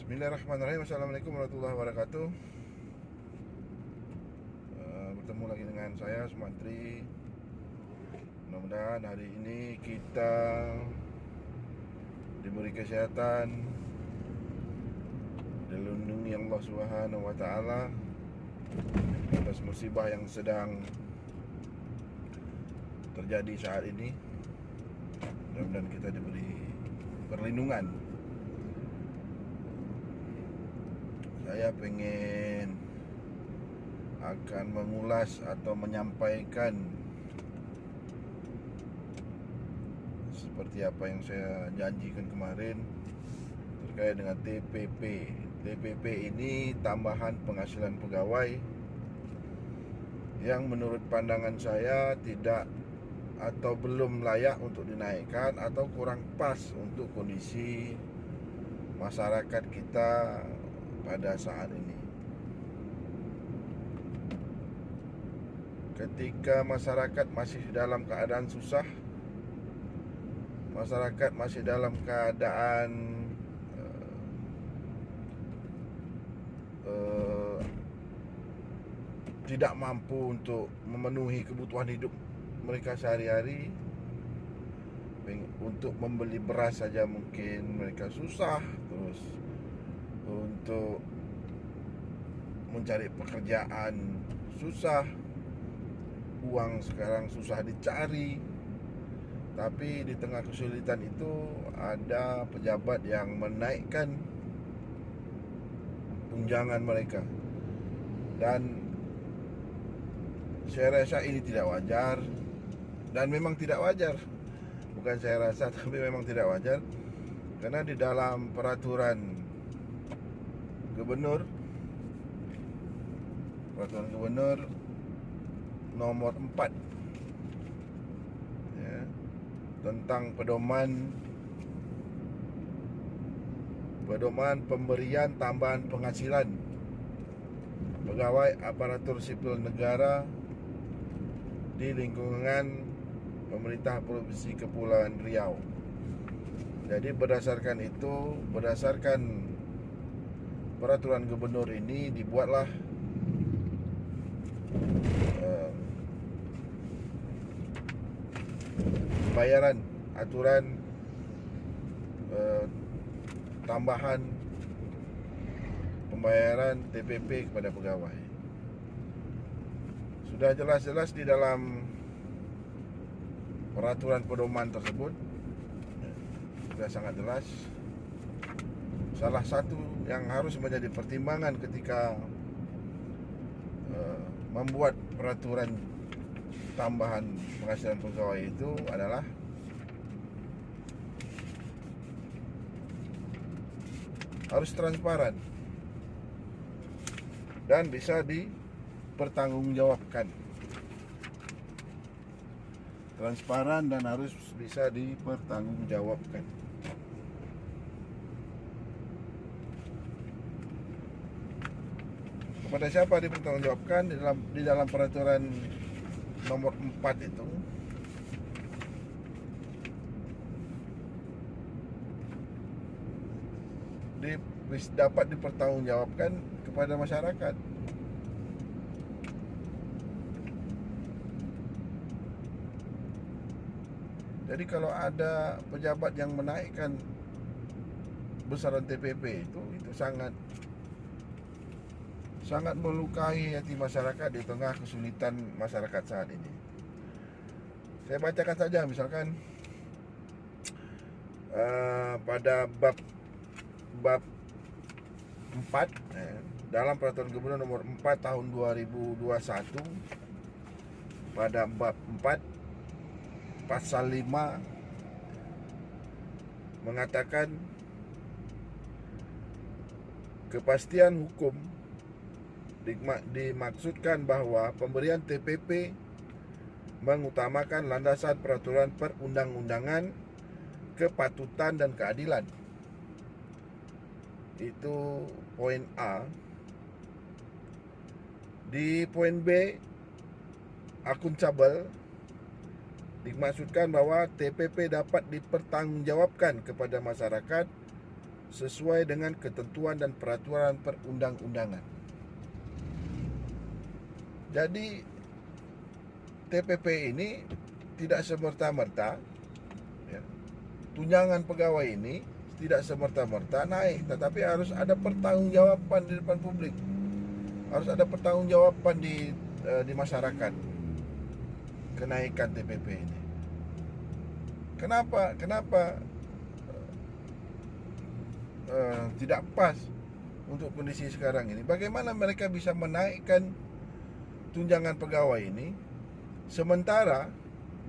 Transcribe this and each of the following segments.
Bismillahirrahmanirrahim. Assalamualaikum warahmatullahi wabarakatuh. Bertemu lagi dengan saya Sumantri. Mudah-mudahan hari ini kita diberi kesehatan, dilindungi Allah Subhanahu wa taala atas musibah yang sedang terjadi saat ini. Mudah-mudahan kita diberi perlindungan. Saya pengen akan mengulas atau menyampaikan seperti apa yang saya janjikan kemarin terkait dengan TPP. TPP ini tambahan penghasilan pegawai yang menurut pandangan saya tidak atau belum layak untuk dinaikkan atau kurang pas untuk kondisi masyarakat kita pada saat ini. Ketika masyarakat masih dalam keadaan susah, masyarakat masih dalam keadaan tidak mampu untuk memenuhi kebutuhan hidup mereka sehari-hari. Untuk membeli beras saja mungkin mereka susah, terus untuk mencari pekerjaan susah, uang sekarang susah dicari. Tapi di tengah kesulitan itu ada pejabat yang menaikkan tunjangan mereka, dan saya rasa ini tidak wajar. Dan memang tidak wajar, bukan saya rasa tapi memang tidak wajar, karena di dalam peraturan Gubernur nomor 4 ya, tentang pedoman pemberian tambahan penghasilan pegawai aparatur sipil negara di lingkungan pemerintah Provinsi Kepulauan Riau. Jadi berdasarkan peraturan gubernur ini dibuatlah bayaran aturan tambahan pembayaran TPP kepada pegawai. Sudah jelas-jelas di dalam peraturan pedoman tersebut, sudah sangat jelas. Salah satu yang harus menjadi pertimbangan ketika membuat peraturan tambahan penghasilan pegawai itu adalah harus transparan dan bisa dipertanggungjawabkan. Transparan dan harus bisa dipertanggungjawabkan. Kepada siapa dipertanggungjawabkan? Di dalam peraturan nomor 4 itu dapat dipertanggungjawabkan kepada masyarakat. Jadi kalau ada pejabat yang menaikkan besaran TPP itu sangat melukai hati masyarakat di tengah kesulitan masyarakat saat ini. Saya bacakan saja, misalkan pada bab 4 dalam peraturan gubernur nomor 4 tahun 2021, pada bab 4 pasal 5 mengatakan kepastian hukum dimaksudkan bahwa pemberian TPP mengutamakan landasan peraturan perundang-undangan, kepatutan dan keadilan. Itu poin A. Di poin B, akuntabel, dimaksudkan bahwa TPP dapat dipertanggungjawabkan kepada masyarakat sesuai dengan ketentuan dan peraturan perundang-undangan. Jadi TPP ini tidak semerta-merta, ya, tunjangan pegawai ini tidak semerta-merta naik, tetapi harus ada pertanggungjawaban di depan publik, harus ada pertanggungjawaban di masyarakat kenaikan TPP ini. Kenapa tidak pas untuk kondisi sekarang ini? Bagaimana mereka bisa menaikkan tunjangan pegawai ini, sementara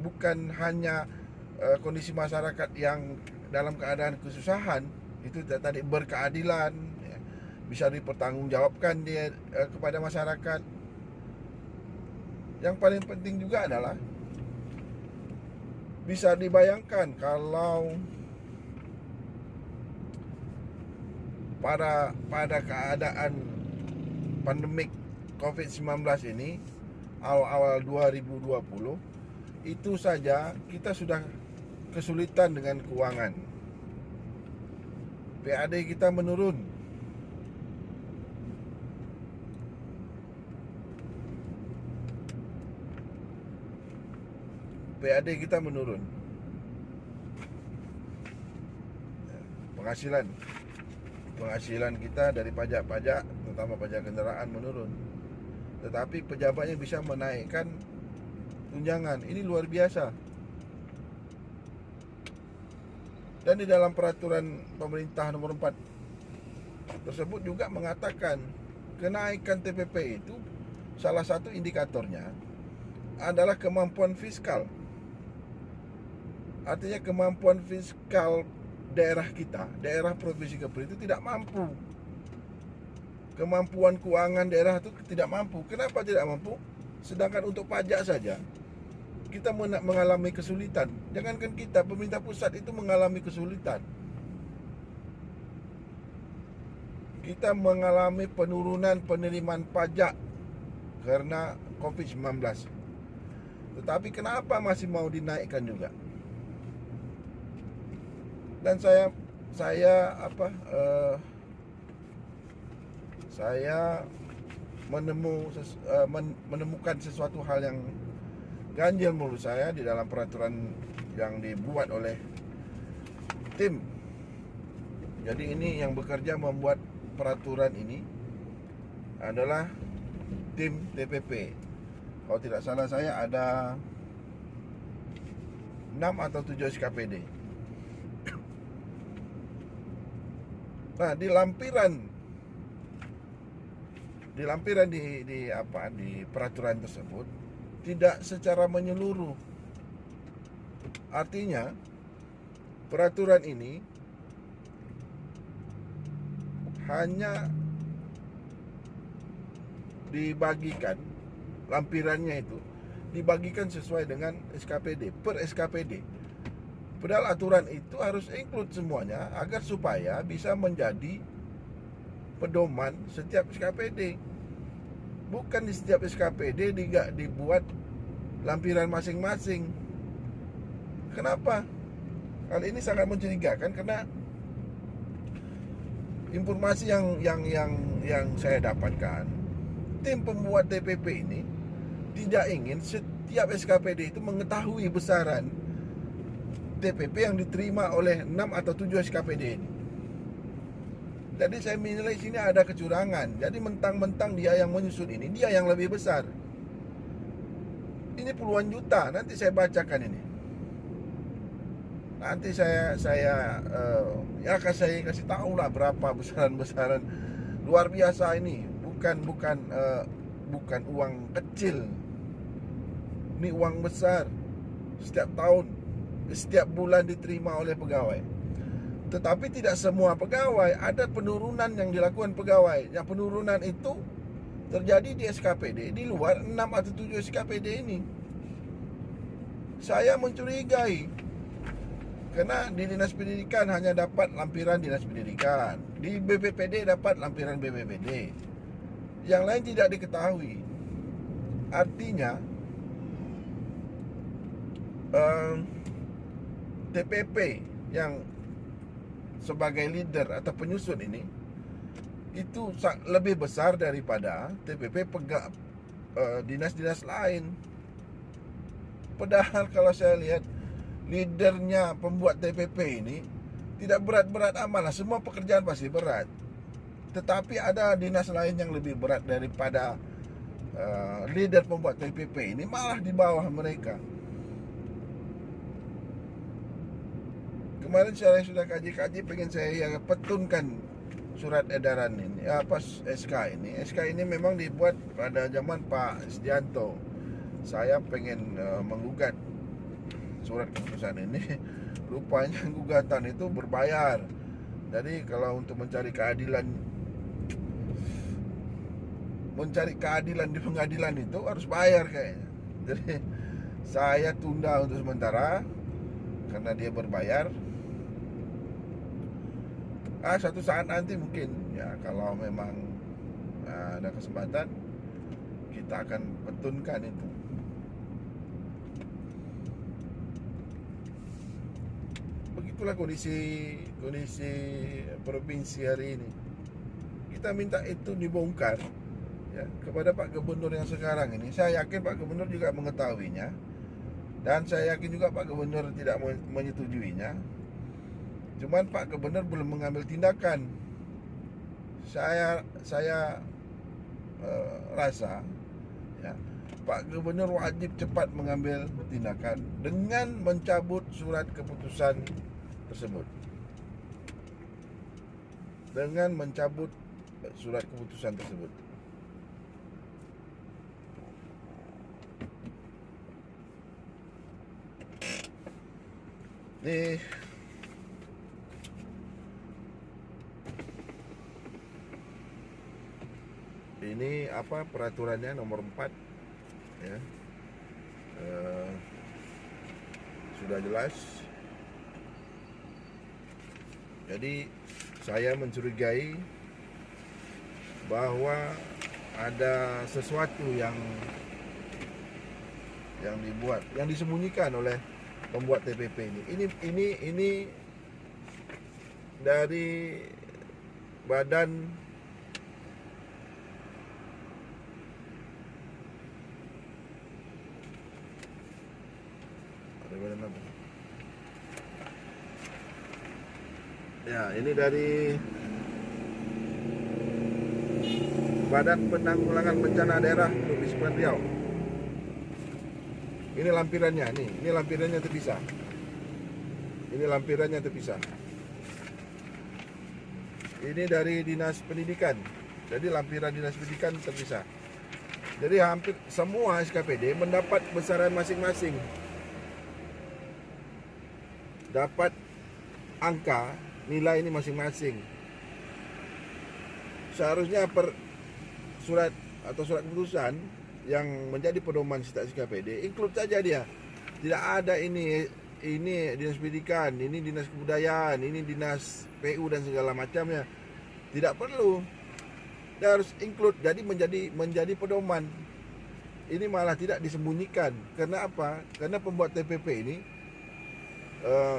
bukan hanya kondisi masyarakat yang dalam keadaan kesusahan itu tadi berkeadilan, ya, bisa dipertanggungjawabkan dia kepada masyarakat. Yang paling penting juga adalah bisa dibayangkan kalau pada keadaan pandemik COVID-19 ini awal-awal 2020, itu saja kita sudah kesulitan dengan keuangan. PAD kita menurun. PAD kita menurun. Penghasilan kita dari pajak-pajak, terutama pajak kendaraan, menurun. Tetapi pejabatnya bisa menaikkan tunjangan. Ini luar biasa. Dan di dalam peraturan pemerintah nomor 4 tersebut juga mengatakan kenaikan TPP itu salah satu indikatornya adalah kemampuan fiskal. Artinya kemampuan fiskal daerah kita, daerah provinsi Kepri itu tidak mampu. Kemampuan keuangan daerah itu tidak mampu. Kenapa tidak mampu? Sedangkan untuk pajak saja kita mengalami kesulitan. Jangankan kita, pemerintah pusat itu mengalami kesulitan. Kita mengalami penurunan penerimaan pajak karena COVID-19. Tetapi kenapa masih mau dinaikkan juga? Dan saya menemukan sesuatu hal yang ganjil menurut saya di dalam peraturan yang dibuat oleh tim. Jadi ini yang bekerja membuat peraturan ini adalah tim TPP. Kalau tidak salah saya ada 6 atau 7 SKPD. Nah, di lampiran di peraturan tersebut tidak secara menyeluruh. Artinya peraturan ini hanya dibagikan, lampirannya itu dibagikan sesuai dengan SKPD, per SKPD. Padahal aturan itu harus include semuanya agar supaya bisa menjadi pedoman setiap SKPD. Bukan di setiap SKPD dibuat lampiran masing-masing. Kenapa? Hal ini sangat mencurigakan karena informasi yang saya dapatkan, tim pembuat TPP ini tidak ingin setiap SKPD itu mengetahui besaran TPP yang diterima oleh 6 atau 7 SKPD ini. Jadi saya menilai sini ada kecurangan. Jadi mentang-mentang dia yang menyusun ini, dia yang lebih besar. Ini puluhan juta. Nanti saya bacakan ini. Nanti saya akan saya kasih tahu lah berapa besaran-besaran luar biasa ini. Bukan uang kecil. Ini uang besar. Setiap tahun, setiap bulan diterima oleh pegawai. Tetapi tidak semua pegawai, ada penurunan yang dilakukan pegawai. Yang penurunan itu terjadi di SKPD di luar 6 atau 7 SKPD ini. Saya mencurigai, karena di Dinas Pendidikan hanya dapat lampiran Dinas Pendidikan, di BPPD dapat lampiran BPPD, yang lain tidak diketahui. Artinya TPP yang sebagai leader atau penyusun ini itu lebih besar daripada TPP dinas-dinas lain. Padahal kalau saya lihat leadernya pembuat TPP ini tidak berat-berat amat lah. Semua pekerjaan pasti berat, tetapi ada dinas lain yang lebih berat daripada leader pembuat TPP ini, malah di bawah mereka. Kemarin saya sudah kaji-kaji, pengen saya petunkan surat edaran ini, SK ini. SK ini memang dibuat pada zaman Pak Sedianto. Saya pengen menggugat surat keputusan ini. Rupanya gugatan itu berbayar. Jadi kalau untuk mencari keadilan di pengadilan itu harus bayar kayaknya. Jadi saya tunda untuk sementara karena dia berbayar. Suatu saat nanti mungkin ya, kalau memang ada kesempatan, kita akan petunkan itu. Begitulah kondisi provinsi hari ini. Kita minta itu dibongkar ya kepada Pak Gubernur yang sekarang ini. Saya yakin Pak Gubernur juga mengetahuinya, dan saya yakin juga Pak Gubernur tidak menyetujuinya. Cuman Pak Gubernur belum mengambil tindakan. Saya rasa ya, Pak Gubernur wajib cepat mengambil tindakan dengan mencabut surat keputusan tersebut. Dengan mencabut surat keputusan tersebut. Ini apa peraturannya nomor 4 ya. Sudah jelas. Jadi saya mencurigai bahwa ada sesuatu yang dibuat, yang disembunyikan oleh pembuat TPP ini. Ini dari badan apa? Ya, ini dari Badan Penanggulangan Bencana Daerah Provinsi Kepulauan Riau. Ini lampirannya, ini lampirannya terpisah. Ini lampirannya terpisah. Ini dari Dinas Pendidikan. Jadi lampiran Dinas Pendidikan terpisah. Jadi hampir semua SKPD mendapat besaran masing-masing. Dapat angka nilai ini masing-masing. Seharusnya surat keputusan yang menjadi pedoman setiap SKPD include saja dia. Tidak ada ini Dinas Pendidikan, ini Dinas Kebudayaan, ini Dinas PU dan segala macamnya. Tidak perlu. Dia harus include, jadi menjadi pedoman. Ini malah tidak disembunyikan. Karena apa? Karena pembuat TPP ini,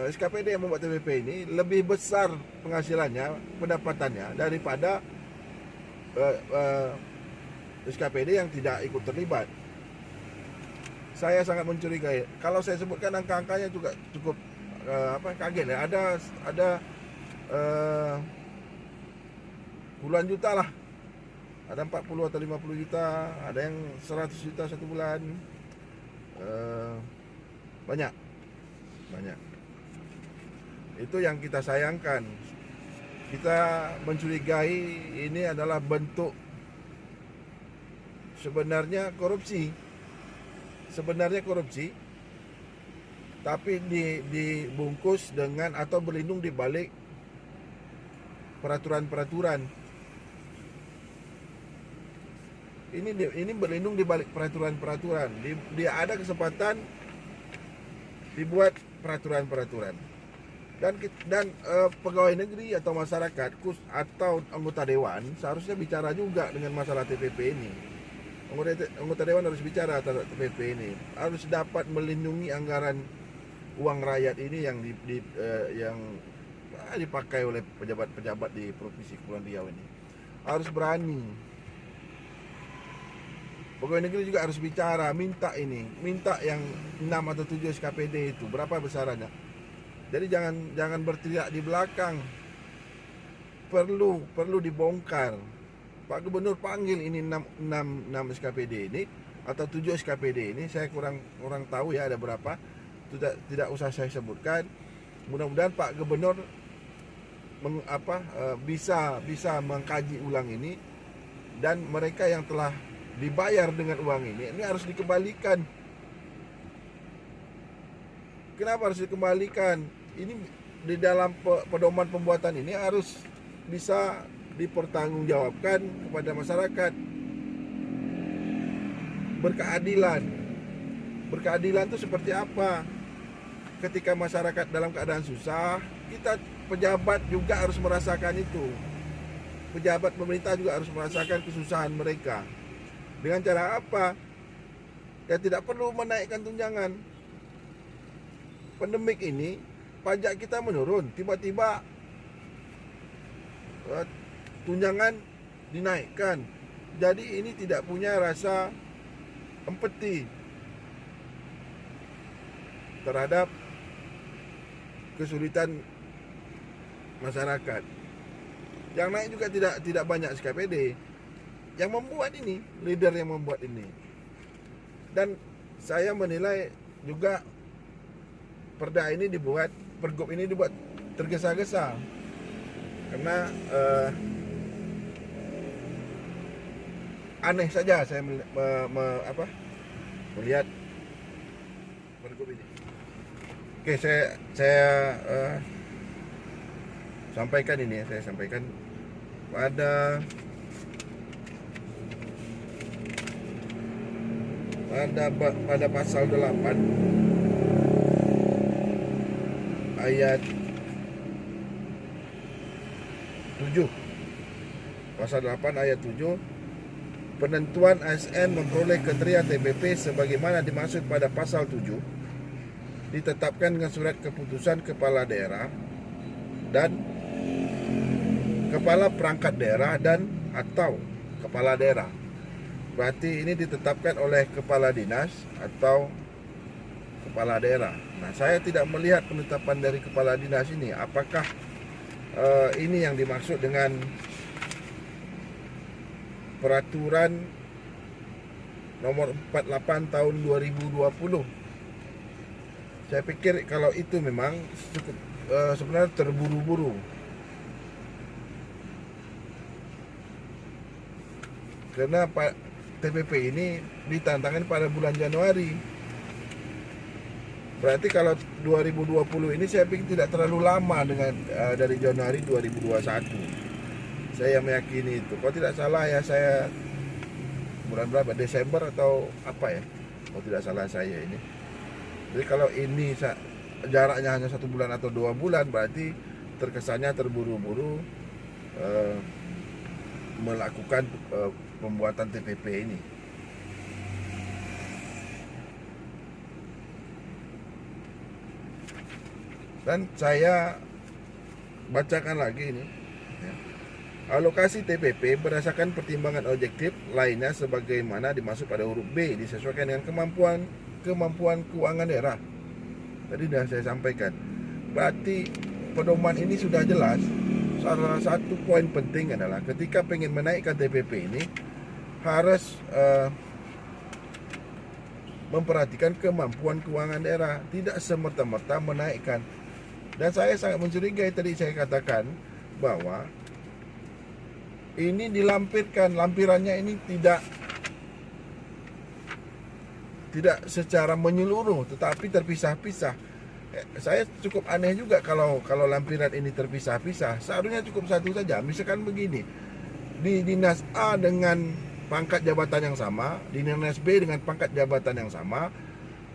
SKPD yang membuat TPP ini lebih besar penghasilannya, pendapatannya daripada SKPD yang tidak ikut terlibat. Saya sangat mencurigai. Kalau saya sebutkan angka-angkanya juga cukup kaget ya. Ada puluhan juta lah. Ada 40 atau 50 juta, ada yang 100 juta satu bulan. Banyak. Itu yang kita sayangkan. Kita mencurigai ini adalah bentuk sebenarnya korupsi, tapi dibungkus dengan atau berlindung di balik peraturan-peraturan. Ini berlindung di balik peraturan-peraturan. Dia ada kesempatan dibuat peraturan-peraturan. Dan pegawai negeri atau masyarakat atau anggota dewan seharusnya bicara juga dengan masalah TPP ini. Anggota dewan harus bicara terhadap TPP ini, harus dapat melindungi anggaran uang rakyat ini yang dipakai oleh pejabat-pejabat di Provinsi Kepulauan Riau ini. Harus berani. Pegawai negeri juga harus bicara, minta yang 6 atau 7 SKPD itu berapa besarannya. Jadi jangan berteriak di belakang. Perlu dibongkar. Pak Gubernur panggil ini 6 SKPD ini atau 7 SKPD ini, saya kurang tahu ya ada berapa. Tidak usah saya sebutkan. Mudah-mudahan Pak Gubernur bisa mengkaji ulang ini, dan mereka yang telah dibayar dengan uang ini harus dikembalikan. Kenapa harus dikembalikan? Ini di dalam pedoman pembuatan ini harus bisa dipertanggungjawabkan kepada masyarakat. Berkeadilan itu seperti apa? Ketika masyarakat dalam keadaan susah, kita pejabat juga harus merasakan itu. Pejabat pemerintah juga harus merasakan kesusahan mereka. Dengan cara apa? Ya tidak perlu menaikkan tunjangan. Pandemik ini pajak kita menurun, tiba-tiba tunjangan dinaikkan. Jadi ini tidak punya rasa empati terhadap kesulitan masyarakat. Yang naik juga tidak banyak SKPD. Yang membuat ini, leader yang membuat ini. Dan saya menilai juga pergub ini dibuat tergesa-gesa. Karena aneh saja saya melihat pergub ini. Oke, saya sampaikan ini ya, saya sampaikan pada pasal 8 ayat 7. Pasal 8 ayat 7, penentuan ASN memperoleh kriteria TPP sebagaimana dimaksud pada pasal 7 ditetapkan dengan surat keputusan kepala daerah dan kepala perangkat daerah dan atau kepala daerah. Berarti ini ditetapkan oleh kepala dinas atau kepala daerah. Nah, saya tidak melihat penetapan dari kepala dinas ini. Apakah ini yang dimaksud dengan peraturan nomor 48 tahun 2020? Saya pikir kalau itu memang cukup sebenarnya terburu-buru. Karena TPP ini ditantangan pada bulan Januari. Berarti kalau 2020 ini saya pikir tidak terlalu lama dengan dari Januari 2021. Saya meyakini itu. Kalau tidak salah ya, saya bulan berapa? Desember atau apa ya? Kalau tidak salah saya ini. Jadi kalau ini jaraknya hanya 1 bulan atau 2 bulan, berarti terkesannya terburu-buru melakukan pembuatan TPP ini. Dan saya bacakan lagi ini ya. Alokasi TPP berdasarkan pertimbangan objektif lainnya sebagaimana dimaksud pada huruf B, disesuaikan dengan kemampuan keuangan daerah. Tadi sudah saya sampaikan. Berarti pedoman ini sudah jelas. Salah satu poin penting adalah ketika pengen menaikkan TPP ini harus memperhatikan kemampuan keuangan daerah, tidak semerta-merta menaikkan. Dan saya sangat mencurigai, tadi saya katakan bahwa ini dilampirkan, lampirannya ini tidak secara menyeluruh, tetapi terpisah-pisah. Saya cukup aneh juga kalau lampiran ini terpisah-pisah. Seharusnya cukup satu saja. Misalkan begini, di dinas A dengan pangkat jabatan yang sama, di dinas B dengan pangkat jabatan yang sama,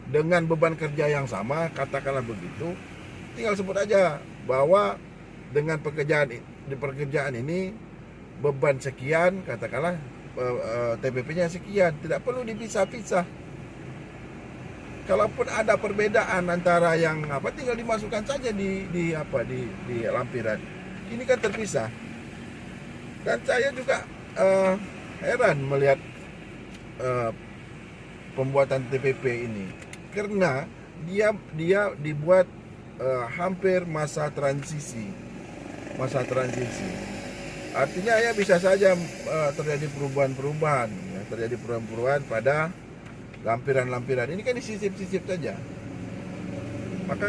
dengan beban kerja yang sama, katakanlah begitu. Tinggal sebut aja bahwa dengan pekerjaan ini beban sekian, katakanlah TPP-nya sekian. Tidak perlu dipisah-pisah. kalaupun ada perbedaan antara yang apa, tinggal dimasukkan saja di lampiran. Ini kan terpisah. Dan saya juga heran melihat pembuatan TPP ini, karena dia dibuat hampir masa transisi. Artinya ya bisa saja terjadi perubahan-perubahan, ya, pada lampiran-lampiran. Ini kan disisip-sisip saja. Maka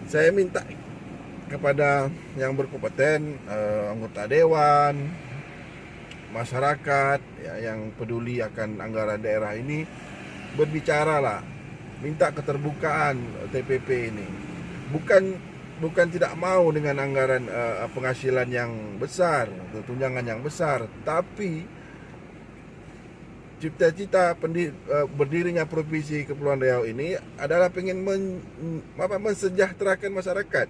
saya minta kepada yang berkompeten, anggota dewan, masyarakat ya, yang peduli akan anggaran daerah ini, berbicaralah, minta keterbukaan TPP ini. Bukan tidak mau dengan anggaran penghasilan yang besar atau tunjangan yang besar, tapi cita-cita berdirinya Provinsi Kepulauan Riau ini adalah pengen mensejahterakan masyarakat,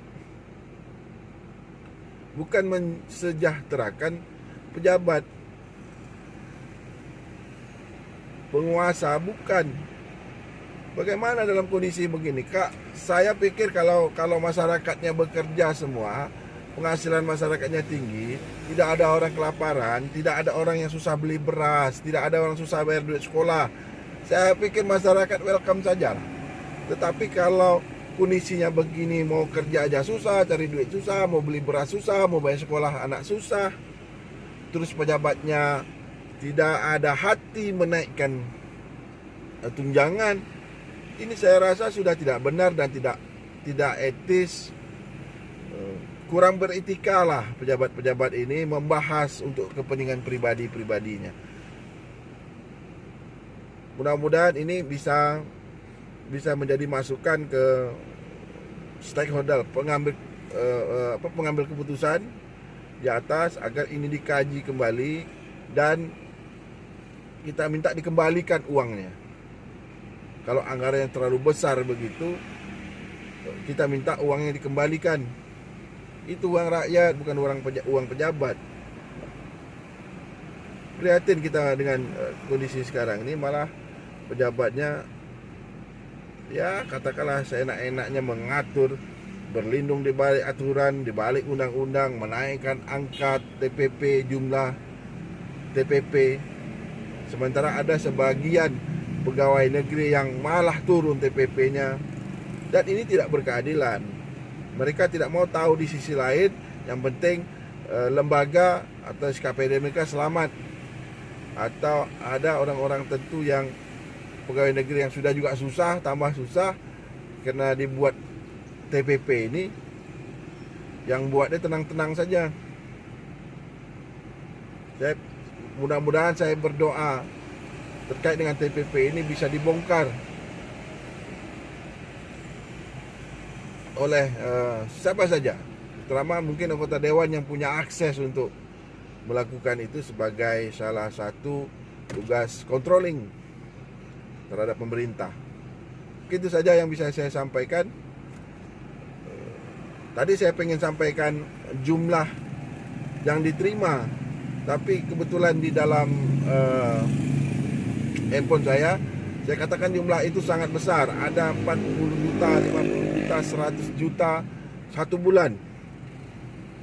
bukan mensejahterakan pejabat, penguasa, bukan. Bagaimana dalam kondisi begini, Kak? Saya pikir kalau masyarakatnya bekerja semua, penghasilan masyarakatnya tinggi, tidak ada orang kelaparan, tidak ada orang yang susah beli beras, tidak ada orang susah bayar duit sekolah, saya pikir masyarakat welcome saja. Tetapi kalau kondisinya begini, mau kerja aja susah, cari duit susah, mau beli beras susah, mau bayar sekolah anak susah, terus pejabatnya tidak ada hati menaikkan tunjangan, ini saya rasa sudah tidak benar dan tidak etis. Kurang beretika lah pejabat-pejabat ini membahas untuk kepentingan pribadi-pribadinya. Mudah-mudahan ini bisa menjadi masukan ke stakeholder, pengambil keputusan di atas, agar ini dikaji kembali dan kita minta dikembalikan uangnya. Kalau anggaran yang terlalu besar begitu, kita minta uangnya dikembalikan. Itu uang rakyat, bukan uang pejabat. Prihatin kita dengan kondisi sekarang ini, malah pejabatnya ya katakanlah seenak-enaknya mengatur, berlindung di balik aturan, di balik undang-undang, menaikkan angka TPP, jumlah TPP. Sementara ada sebagian pegawai negeri yang malah turun TPP-nya, dan ini tidak berkeadilan. Mereka tidak mau tahu di sisi lain, yang penting lembaga atau SKPD mereka selamat. Atau ada orang-orang tentu yang pegawai negeri yang sudah juga susah, tambah susah karena dibuat TPP ini, yang buatnya tenang-tenang saja. Mudah-mudahan saya berdoa terkait dengan TPP ini bisa dibongkar oleh siapa saja, terutama mungkin anggota dewan yang punya akses untuk melakukan itu sebagai salah satu tugas controlling terhadap pemerintah. Itu saja yang bisa saya sampaikan. Tadi saya pengen sampaikan jumlah yang diterima, tapi kebetulan di dalam handphone saya katakan jumlah itu sangat besar. Ada 40 juta, 50 juta, 100 juta satu bulan.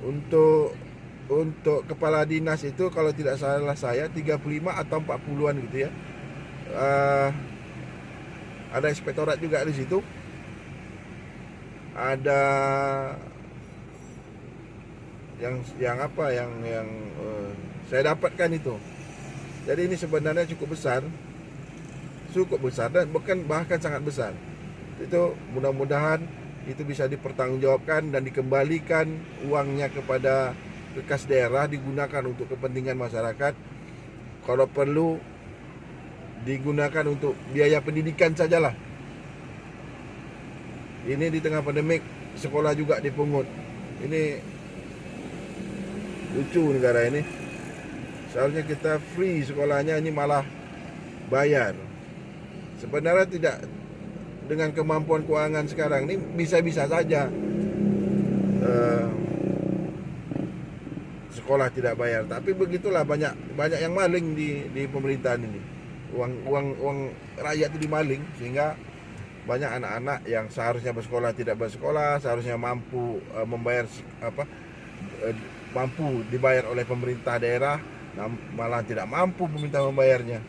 Untuk kepala dinas itu kalau tidak salah saya 35 atau 40-an gitu ya. Ada inspektorat juga di situ. Ada yang saya dapatkan itu. Jadi ini sebenarnya cukup besar dan bahkan sangat besar. Itu mudah-mudahan itu bisa dipertanggungjawabkan dan dikembalikan uangnya kepada kas daerah, digunakan untuk kepentingan masyarakat. Kalau perlu digunakan untuk biaya pendidikan sajalah. Ini di tengah pandemik, sekolah juga dipungut. Ini lucu negara ini. Seharusnya kita free sekolahnya, ini malah bayar. Sebenarnya tidak, dengan kemampuan keuangan sekarang ini bisa-bisa saja sekolah tidak bayar. Tapi begitulah, banyak yang maling di pemerintahan ini. uang rakyat itu dimaling, sehingga banyak anak-anak yang seharusnya bersekolah tidak bersekolah, seharusnya mampu membayar mampu dibayar oleh pemerintah daerah, malah tidak mampu pemerintah membayarnya.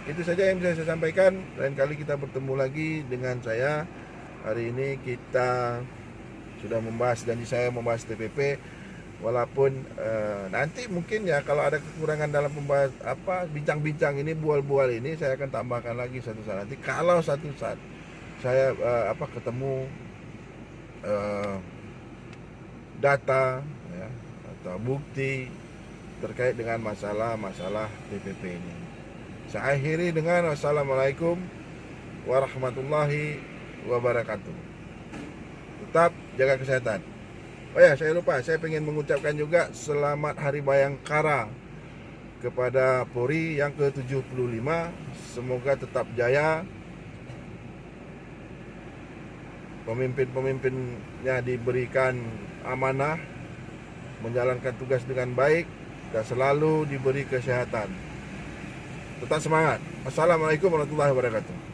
Itu saja yang bisa saya sampaikan. Lain kali kita bertemu lagi dengan saya. Hari ini kita sudah membahas, janji saya membahas TPP. Walaupun nanti mungkin ya kalau ada kekurangan dalam pembahas bincang-bincang ini, bual-bual ini, saya akan tambahkan lagi satu saat nanti. Kalau satu saat saya ketemu data ya, atau bukti terkait dengan masalah TPP ini. Saya akhiri dengan wassalamualaikum warahmatullahi wabarakatuh. Tetap jaga kesehatan. Oh ya, saya lupa, saya ingin mengucapkan juga selamat Hari Bayangkara kepada Polri yang ke-75. Semoga tetap jaya, pemimpin-pemimpinnya diberikan amanah, menjalankan tugas dengan baik, dan selalu diberi kesehatan. Tetap semangat. Assalamualaikum warahmatullahi wabarakatuh.